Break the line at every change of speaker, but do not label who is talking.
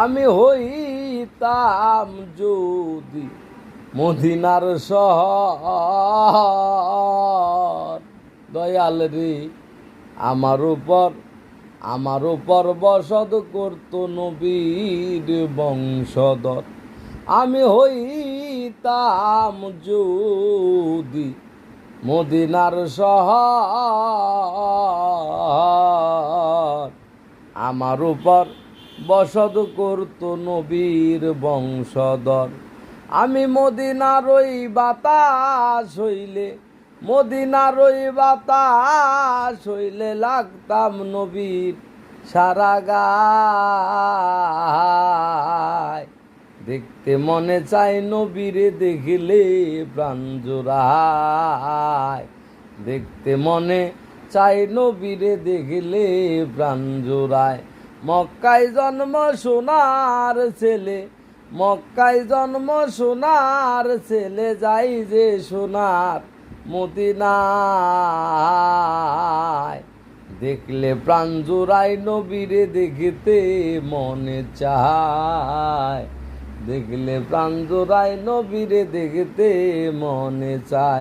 আমি হইতাম যদি মদিনার শহর, দয়াল রে আমার উপর বসত করত নবীর বংশধর। আমি হইতাম যদি মদিনার শহর, আমার উপর বসত করত নবীর বংশধর। আমি মদিনার ওই বাতাস হইলে লাগতাম নবীর সারা গায়। দেখতে মনে চায় নবীরে দেখিলে প্রাণ জোড়ায়, দেখতে মনে চায় নবীরে দেখিলে প্রাণ জোড়ায়। মক্কায় জন্ম সোনার ছেলে যাই যে সোনার মদিনায়। দেখলে প্রাণ জোড়ায় নবীরে দেখিতে মনে চায়, দেখলে প্রাণ জোড়ায় নবীরে দেখিতে মনে চায়।